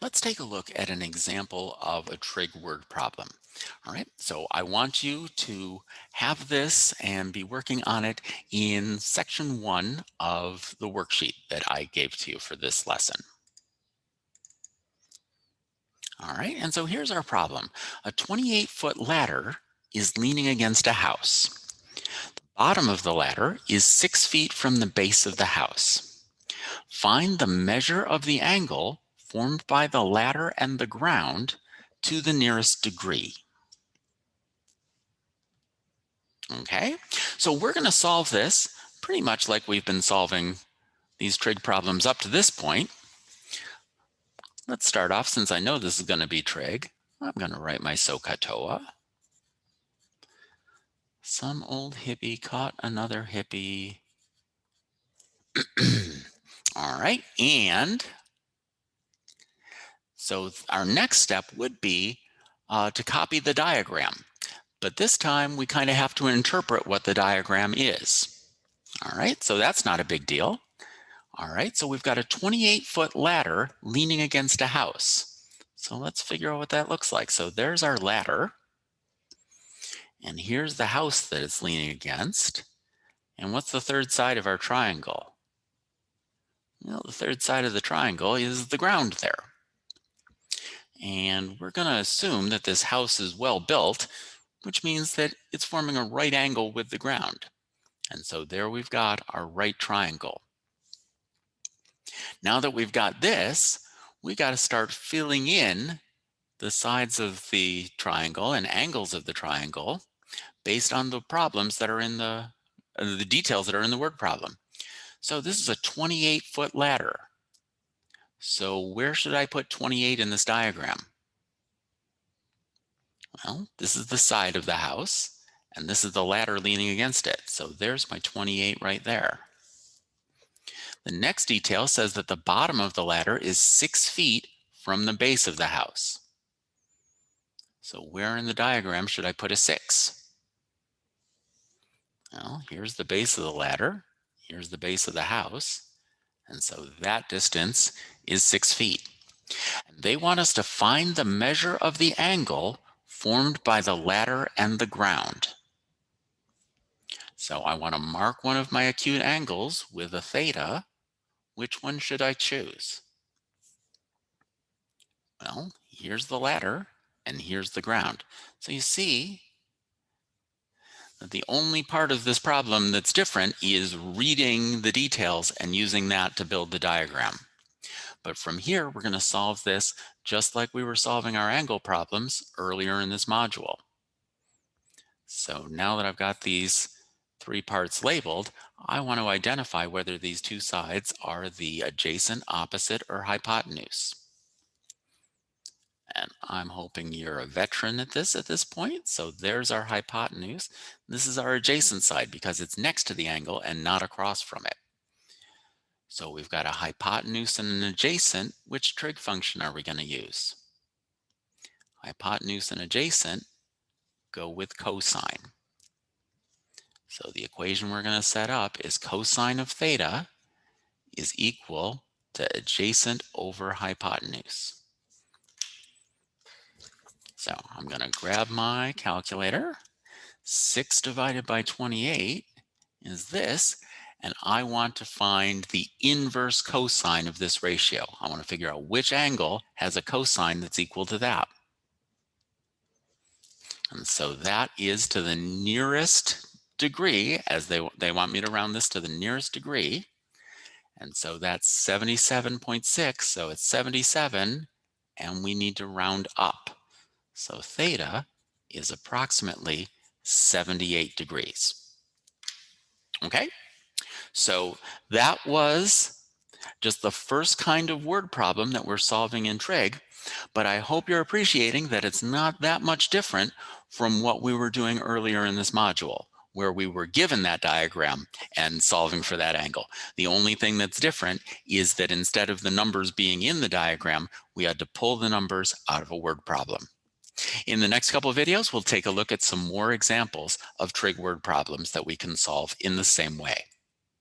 Let's take a look at an example of a trig word problem. All right, so I want you to have this and be working on it in section 1 of the worksheet that I gave to you for this lesson. All right, and so here's our problem. A 28-foot ladder is leaning against a house. The bottom of the ladder is 6 feet from the base of the house. Find the measure of the angle formed by the ladder and the ground to the nearest degree. Okay, so we're going to solve this pretty much like we've been solving these trig problems up to this point. Let's start off, since I know this is going to be trig. I'm going to write my SOHCAHTOA. Some old hippie caught another hippie. All right, and so our next step would be to copy the diagram. But this time we kind of have to interpret what the diagram is. All right, so that's not a big deal. All right, so we've got a 28-foot ladder leaning against a house. So let's figure out what that looks like. So there's our ladder. And here's the house that it's leaning against. And what's the third side of our triangle? Well, the third side of the triangle is the ground there. And we're going to assume that this house is well built, which means that it's forming a right angle with the ground. And so there we've got our right triangle. Now that we've got this, we got to start filling in the sides of the triangle and angles of the triangle based on the problems that are in the details that are in the word problem. So this is a 28-foot ladder. So where should I put 28 in this diagram? Well, this is the side of the house, and this is the ladder leaning against it. So there's my 28 right there. The next detail says that the bottom of the ladder is 6 feet from the base of the house. So where in the diagram should I put a 6? Well, here's the base of the ladder. Here's the base of the house. And so that distance is 6 feet. And they want us to find the measure of the angle formed by the ladder and the ground. So I want to mark one of my acute angles with a theta. Which one should I choose? Well, here's the ladder and here's the ground. So you see that the only part of this problem that's different is reading the details and using that to build the diagram. But from here, we're going to solve this just like we were solving our angle problems earlier in this module. So now that I've got these 3 parts labeled, I want to identify whether these 2 sides are the adjacent, opposite, or hypotenuse. And I'm hoping you're a veteran at this point. So there's our hypotenuse. This is our adjacent side because it's next to the angle and not across from it. So we've got a hypotenuse and an adjacent. Which trig function are we going to use? Hypotenuse and adjacent go with cosine. So the equation we're going to set up is cosine of theta is equal to adjacent over hypotenuse. So I'm going to grab my calculator. 6 divided by 28 is this, and I want to find the inverse cosine of this ratio. I want to figure out which angle has a cosine that's equal to that. And so that is to the nearest degree, as they want me to round this to the nearest degree. And so that's 77.6, so it's 77, and we need to round up. So theta is approximately 78 degrees. Okay, so that was just the first kind of word problem that we're solving in trig, but I hope you're appreciating that it's not that much different from what we were doing earlier in this module, where we were given that diagram and solving for that angle. The only thing that's different is that instead of the numbers being in the diagram, we had to pull the numbers out of a word problem. In the next couple of videos, we'll take a look at some more examples of trig word problems that we can solve in the same way.